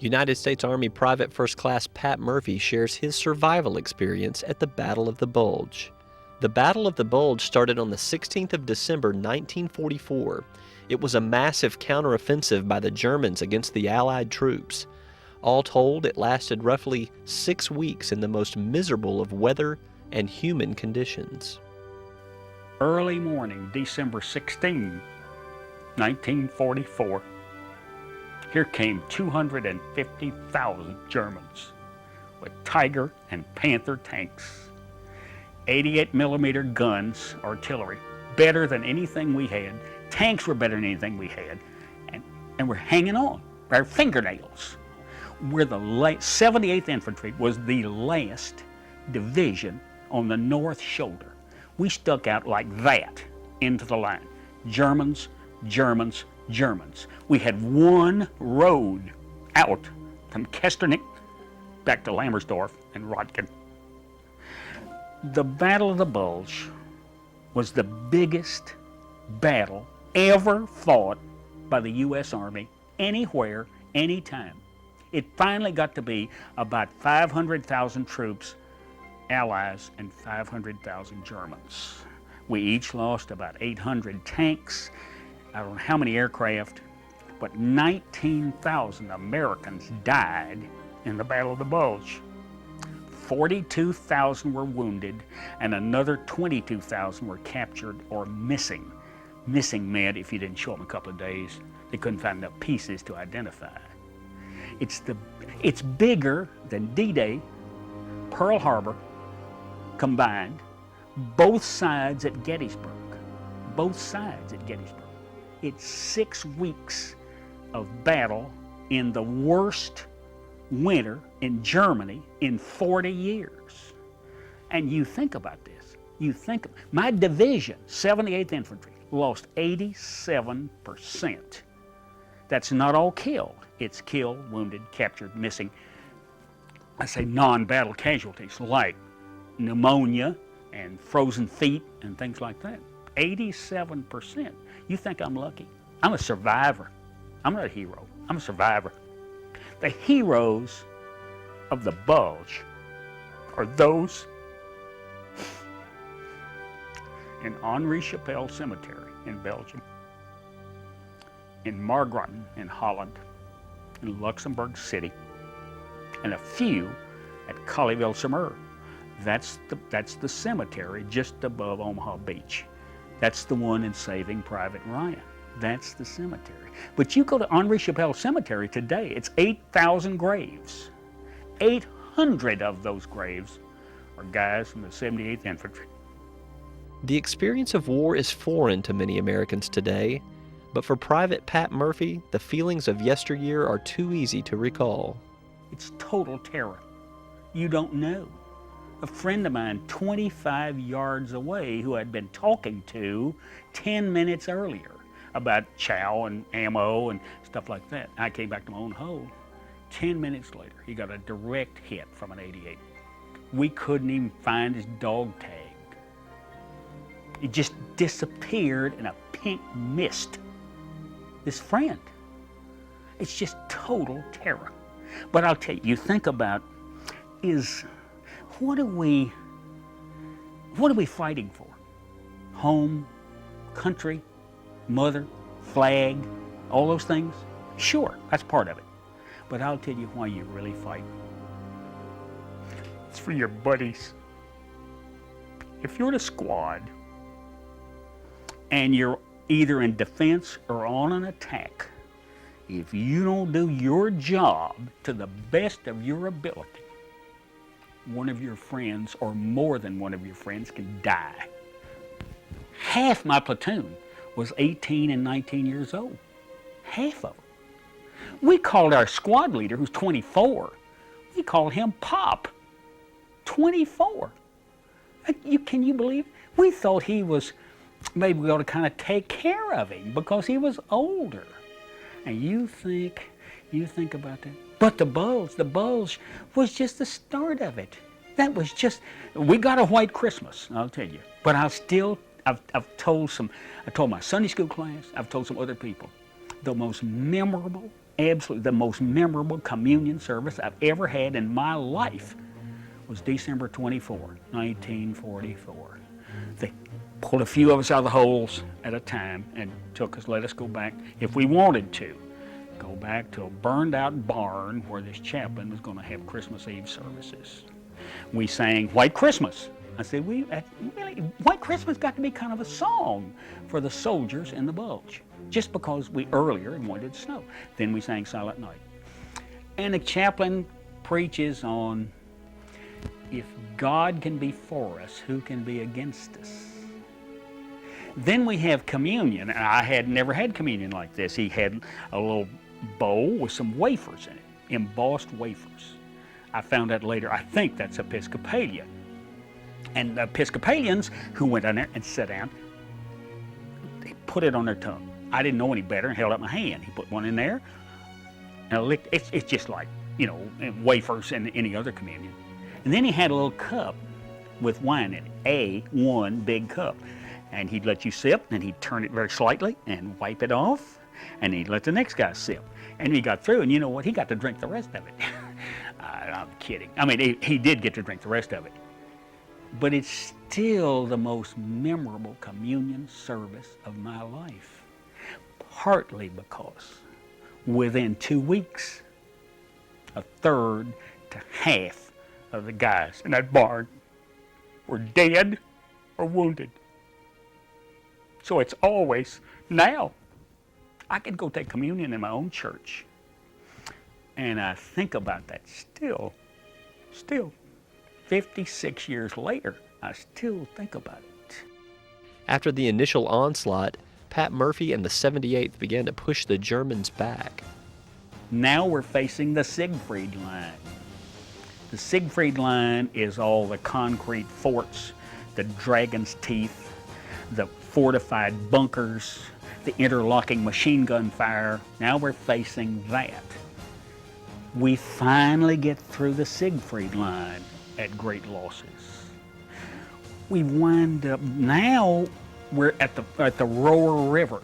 United States Army Private First Class Pat Murphy shares his survival experience at the Battle of the Bulge. The Battle of the Bulge started on the 16th of December 1944. It was a massive counteroffensive by the Germans against the Allied troops. All told, it lasted roughly 6 weeks in the most miserable of weather and human conditions. Early morning, December 16, 1944. Here came 250,000 Germans with Tiger and Panther tanks, 88mm guns, artillery, better than anything we had. Tanks were better than anything we had, and we're hanging on by our fingernails. We're the 78th Infantry was the last division on the north shoulder. We stuck out like that into the line. Germans, Germans, Germans. We had one road out from Kesternick back to Lammersdorf and Rotkin. The Battle of the Bulge was the biggest battle ever fought by the U.S. Army anywhere, anytime. It finally got to be about 500,000 troops, Allies, and 500,000 Germans. We each lost about 800 tanks. I don't know how many aircraft, but 19,000 Americans died in the Battle of the Bulge. 42,000 were wounded, and another 22,000 were captured or missing. Missing meant if you didn't show them a couple of days, they couldn't find enough pieces to identify. It's bigger than D-Day, Pearl Harbor combined, both sides at Gettysburg. Both sides at Gettysburg. It's 6 weeks of battle in the worst winter in Germany in 40 years. And you think about this. My division, 78th Infantry, lost 87%. That's not all killed. It's killed, wounded, captured, missing. I say non-battle casualties like pneumonia and frozen feet and things like that. 87%. You think I'm lucky? I'm a survivor. I'm not a hero. I'm a survivor. The heroes of the Bulge are those in Henri Chapelle Cemetery in Belgium, in Margraten in Holland, in Luxembourg City, and a few at Colleyville-sur-Mer. That's the cemetery just above Omaha Beach. That's the one in Saving Private Ryan. That's the cemetery. But you go to Henri Chapelle Cemetery today, it's 8,000 graves. 800 of those graves are guys from the 78th Infantry. The experience of war is foreign to many Americans today, but for Private Pat Murphy, the feelings of yesteryear are too easy to recall. It's total terror. You don't know. A friend of mine 25 yards away who I'd been talking to 10 minutes earlier about chow and ammo and stuff like that. I came back to my own hole. 10 minutes later, he got a direct hit from an 88. We couldn't even find his dog tag. It just disappeared in a pink mist. This friend. It's just total terror. But I'll tell you, you think about what are we fighting for? Home, country, mother, flag, all those things? Sure, that's part of it. But I'll tell you why you really fight. It's for your buddies. If you're in a squad and you're either in defense or on an attack, if you don't do your job to the best of your ability, one of your friends or more than one of your friends can die. Half my platoon was 18 and 19 years old. Half of them. We called our squad leader, who's 24, we called him Pop. 24. Can you believe it? We thought he was, maybe we ought to kind of take care of him because he was older. And you think about that. But the Bulge was just the start of it. That was just, we got a white Christmas, I'll tell you. But I've told my Sunday school class, I've told some other people, the most memorable absolutely the most memorable communion service I've ever had in my life was December 24, 1944. They pulled a few of us out of the holes at a time and let us go back, if we wanted to, go back to a burned out barn where this chaplain was going to have Christmas Eve services. We sang White Christmas. I said, really, White Christmas got to be kind of a song for the soldiers in the Bulge, just because we earlier wanted snow. Then we sang Silent Night. And the chaplain preaches on, if God can be for us, who can be against us? Then we have communion, and I had never had communion like this. He had a little bowl with some wafers in it, embossed wafers. I found out later, I think that's Episcopalian. And the Episcopalians who went in there and sat down, they put it on their tongue. I didn't know any better and held up my hand. He put one in there, and I licked. It's just like, wafers in any other communion. And then he had a little cup with wine in it, one big cup. And he'd let you sip, and he'd turn it very slightly and wipe it off, and he'd let the next guy sip. And he got through, and you know what? He got to drink the rest of it. I'm kidding. I mean, he did get to drink the rest of it. But it's still the most memorable communion service of my life, partly because within 2 weeks, a third to half of the guys in that barn were dead or wounded. So it's always, now, I can go take communion in my own church. And I think about that still, 56 years later, I still think about it. After the initial onslaught, Pat Murphy and the 78th began to push the Germans back. Now we're facing the Siegfried Line. The Siegfried Line is all the concrete forts, the Dragon's Teeth, the fortified bunkers, the interlocking machine gun fire. Now we're facing that. We finally get through the Siegfried Line at great losses. We wind up, now we're at the Roer River.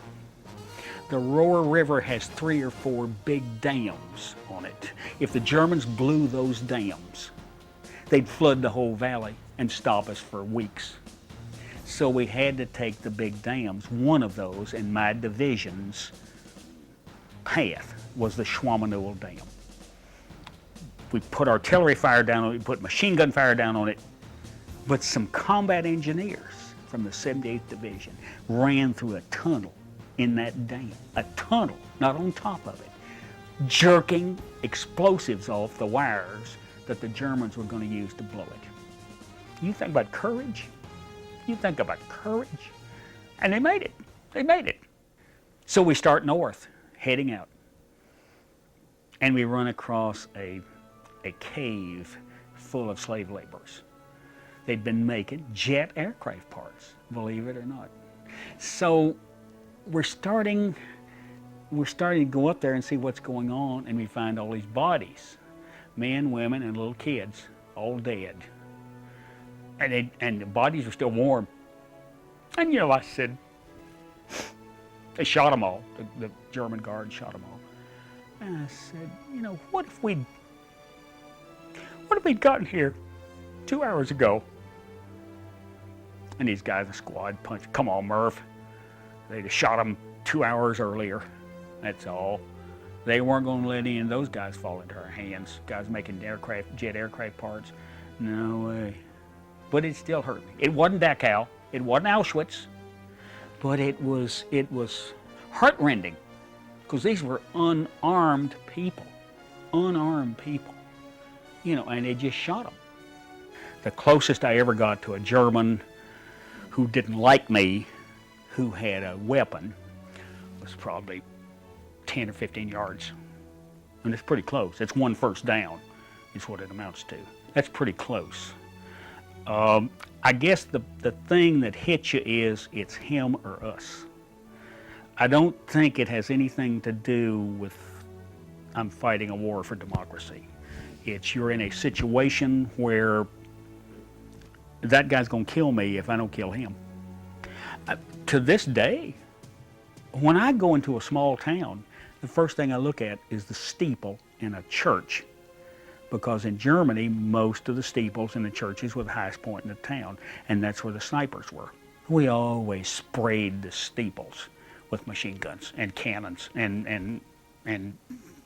The Roer River has 3 or 4 big dams on it. If the Germans blew those dams, they'd flood the whole valley and stop us for weeks. So we had to take the big dams. One of those in my division's path was the Schwammeneuel Dam. We put artillery fire down on it, we put machine gun fire down on it, but some combat engineers from the 78th Division ran through a tunnel in that dam, a tunnel, not on top of it, jerking explosives off the wires that the Germans were going to use to blow it. You think about courage? You think about courage? And they made it. They made it. So we start north, heading out. And we run across a cave full of slave laborers. They'd been making jet aircraft parts, believe it or not. So we're starting to go up there and see what's going on, and we find all these bodies, men, women, and little kids, all dead. And the bodies are still warm. And I said, they shot them all. The German guard shot them all. And I said, what if we'd gotten here 2 hours ago? And these guys in the squad punched, come on, Murph. They'd have shot them 2 hours earlier. That's all. They weren't going to let any of those guys fall into our hands. Guys making jet aircraft parts. No way. But it still hurt me. It wasn't Dachau. It wasn't Auschwitz. But it was heartrending, because these were unarmed people. Unarmed people. And they just shot them. The closest I ever got to a German who didn't like me, who had a weapon, was probably 10 or 15 yards. And it's pretty close. It's one first down, is what it amounts to. That's pretty close. I guess the thing that hits you is it's him or us. I don't think it has anything to do with I'm fighting a war for democracy. It's you're in a situation where that guy's going to kill me if I don't kill him. To this day, when I go into a small town, the first thing I look at is the steeple in a church, because in Germany, most of the steeples in the churches were the highest point in the town, and that's where the snipers were. We always sprayed the steeples with machine guns and cannons and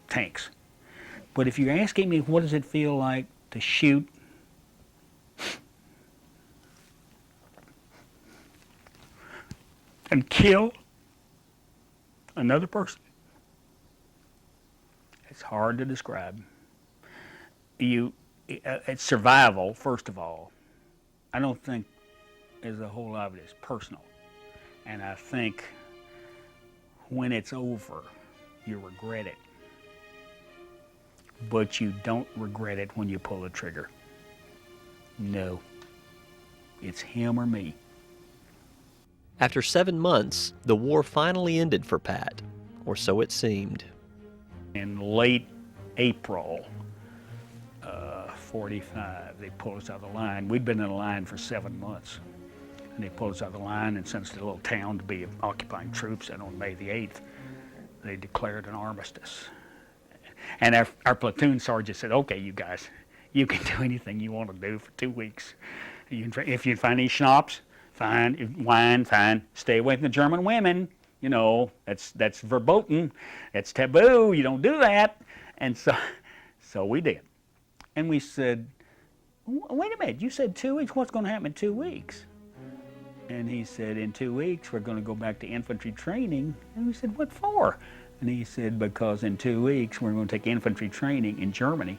tanks. But if you're asking me what does it feel like to shoot and kill another person, it's hard to describe. It's survival, first of all. I don't think there's a whole lot of it is personal. And I think when it's over, you regret it. But you don't regret it when you pull the trigger. No. It's him or me. After 7 months, the war finally ended for Pat, or so it seemed. In late April 45, they pulled us out of the line. We'd been in the line for 7 months. And they pulled us out of the line and sent us to a little town to be occupying troops. And on May the 8th, they declared an armistice. And our platoon sergeant said, okay, you guys, you can do anything you want to do for 2 weeks. If you find any schnapps, fine. If wine, fine. Stay away from the German women. You know, that's verboten. That's taboo. You don't do that. And so we did. And we said, wait a minute, you said 2 weeks. What's going to happen in 2 weeks? And he said, in 2 weeks, we're going to go back to infantry training. And we said, what for? And he said, because in 2 weeks, we're going to take infantry training in Germany.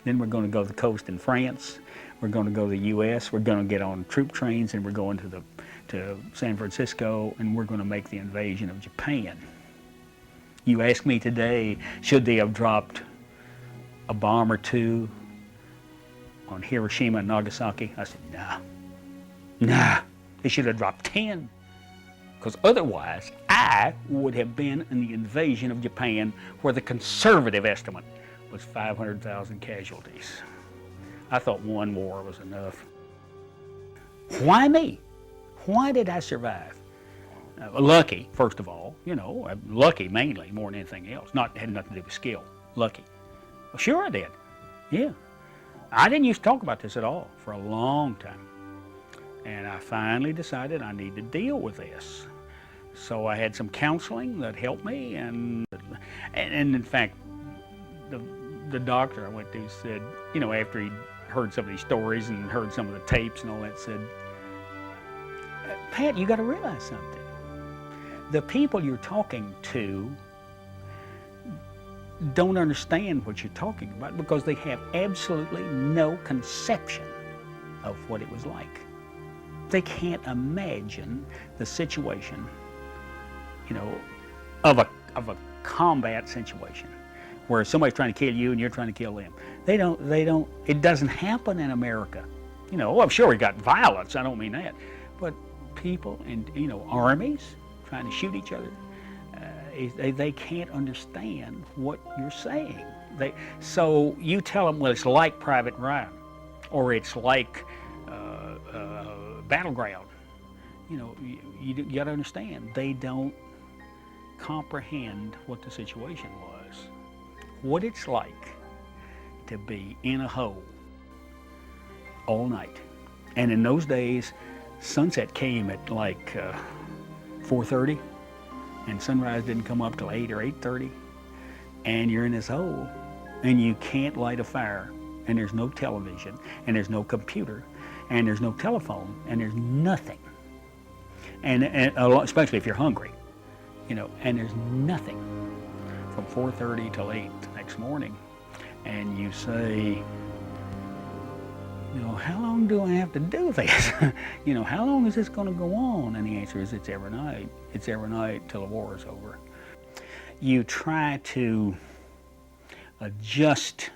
Then we're going to go to the coast in France. We're going to go to the U.S. We're going to get on troop trains, and we're going to San Francisco, and we're going to make the invasion of Japan. You ask me today, should they have dropped a bomb or two on Hiroshima and Nagasaki? I said, nah. They should have dropped 10. Because otherwise, I would have been in the invasion of Japan, where the conservative estimate was 500,000 casualties. I thought one war was enough. Why me? Why did I survive? Lucky, first of all. You know, lucky mainly, more than anything else. Had nothing to do with skill. Lucky. Well, sure I did. Yeah. I didn't used to talk about this at all for a long time. And I finally decided I need to deal with this. So I had some counseling that helped me, and in fact, the doctor I went to said, you know, after he'd heard some of these stories and heard some of the tapes and all that, said, Pat, you got to realize something. The people you're talking to don't understand what you're talking about because they have absolutely no conception of what it was like. They can't imagine the situation, you know, of a combat situation where somebody's trying to kill you and you're trying to kill them. They don't, it doesn't happen in America. You know, well, I'm sure we got violence, I don't mean that, but people in, you know, armies trying to shoot each other, they can't understand what you're saying. So you tell them, well, it's like Private Ryan, or it's like Battleground. You know, you got to understand, they don't comprehend what the situation was. What it's like to be in a hole all night. And in those days, sunset came at like 4:30, and sunrise didn't come up till 8 or 8:30. And you're in this hole, and you can't light a fire, and there's no television, and there's no computer, and there's no telephone, and there's nothing. And especially if you're hungry, you know, and there's nothing from 4:30 till 8 the next morning. And you say, you know, how long do I have to do this? You know, how long is this going to go on? And the answer is, it's every night. It's every night till the war is over. You try to adjust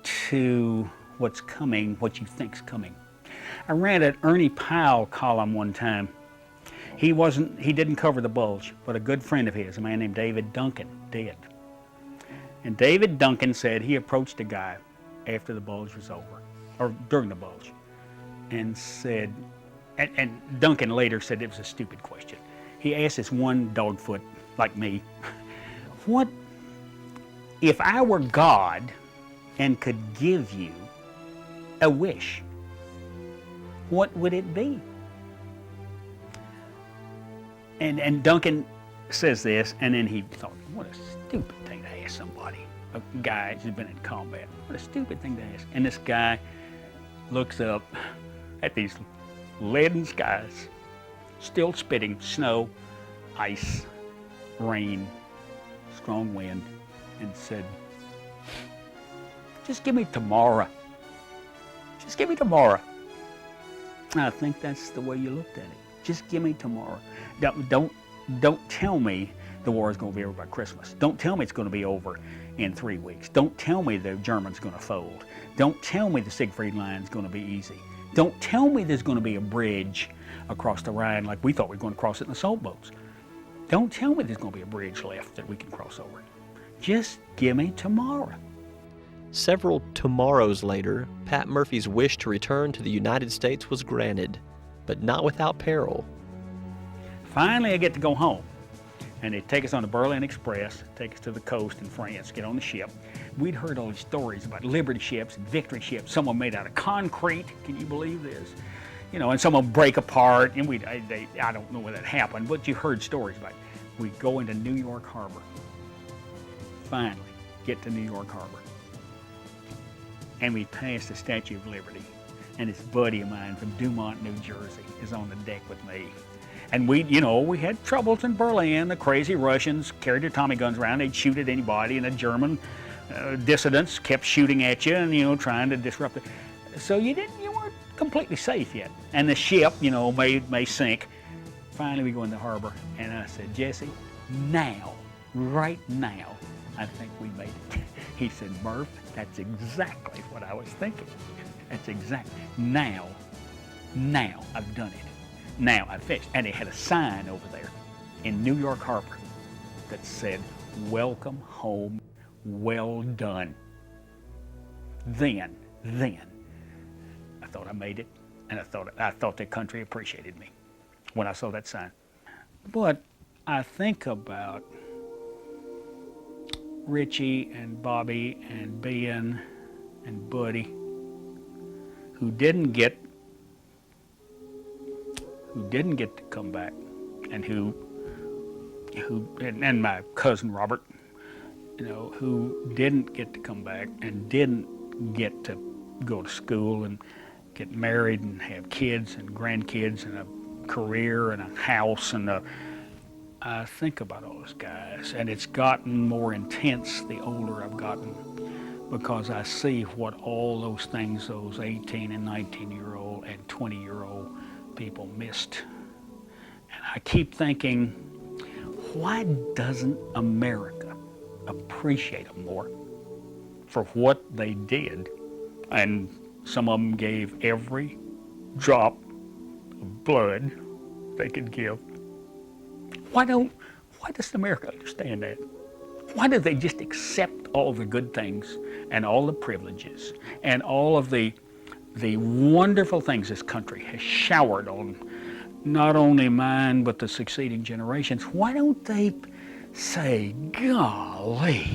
to what's coming, what you think's coming. I read an Ernie Powell column one time. He didn't cover the Bulge, but a good friend of his, a man named David Duncan, did. And David Duncan said he approached a guy after the Bulge was over, or during the Bulge, and said, and Duncan later said it was a stupid question. He asked this one dogfoot, like me, What if I were God and could give you a wish? What would it be? And Duncan says this, and then he thought, what a stupid thing to ask somebody, a guy who's been in combat. What a stupid thing to ask. And this guy looks up at these leaden skies, still spitting snow, ice, rain, strong wind, and said, just give me tomorrow. Just give me tomorrow. I think that's the way you looked at it. Just give me tomorrow. Don't tell me the war is going to be over by Christmas. Don't tell me it's going to be over in 3 weeks. Don't tell me the Germans going to fold. Don't tell me the Siegfried Line is going to be easy. Don't tell me there's going to be a bridge across the Rhine like we thought we were going to cross it in assault boats. Don't tell me there's going to be a bridge left that we can cross over. Just give me tomorrow. Several tomorrows later, Pat Murphy's wish to return to the United States was granted, but not without peril. Finally, I get to go home, and they take us on the Berlin Express, take us to the coast in France, get on the ship. We'd heard all these stories about Liberty ships and Victory ships, some of them made out of concrete. Can you believe this? You know, and some of them break apart, and I don't know where that happened, but you heard stories about it. We go into New York Harbor. Finally, get to New York Harbor. And we pass the Statue of Liberty, and this buddy of mine from Dumont, New Jersey, is on the deck with me. And we had troubles in Berlin. The crazy Russians carried their Tommy guns around. They'd shoot at anybody, and the German dissidents kept shooting at you and, trying to disrupt it. So you weren't completely safe yet. And the ship, may sink. Finally, we go in the harbor, and I said, Jesse, now, right now, I think we made it. He said, Murph, that's exactly what I was thinking. That's exactly. Now, I've done it. Now I've finished. And they had a sign over there in New York Harbor that said, welcome home, well done. Then, I thought I made it, and I thought the country appreciated me when I saw that sign. But I think about Richie and Bobby and Ben and Buddy, who didn't get to come back, and and my cousin Robert, who didn't get to come back and didn't get to go to school and get married and have kids and grandkids and a career and a house I think about all those guys, and it's gotten more intense the older I've gotten, because I see what all those things those 18 and 19-year-old and 20-year-old people missed. And I keep thinking, why doesn't America appreciate them more for what they did? And some of them gave every drop of blood they could give. Why doesn't America understand that? Why do they just accept all the good things and all the privileges and all of the wonderful things this country has showered on not only mine but the succeeding generations? Why don't they say, golly,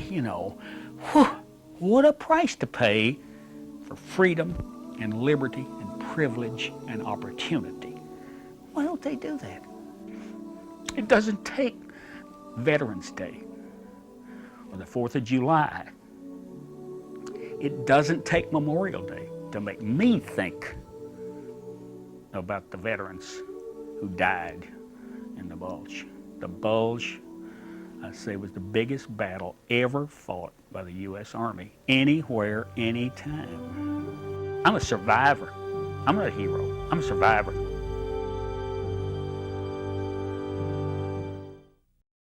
what a price to pay for freedom and liberty and privilege and opportunity? Why don't they do that? It doesn't take Veterans Day or the 4th of July. It doesn't take Memorial Day to make me think about the veterans who died in the Bulge. The Bulge, I say, was the biggest battle ever fought by the U.S. Army, anywhere, anytime. I'm a survivor. I'm not a hero. I'm a survivor.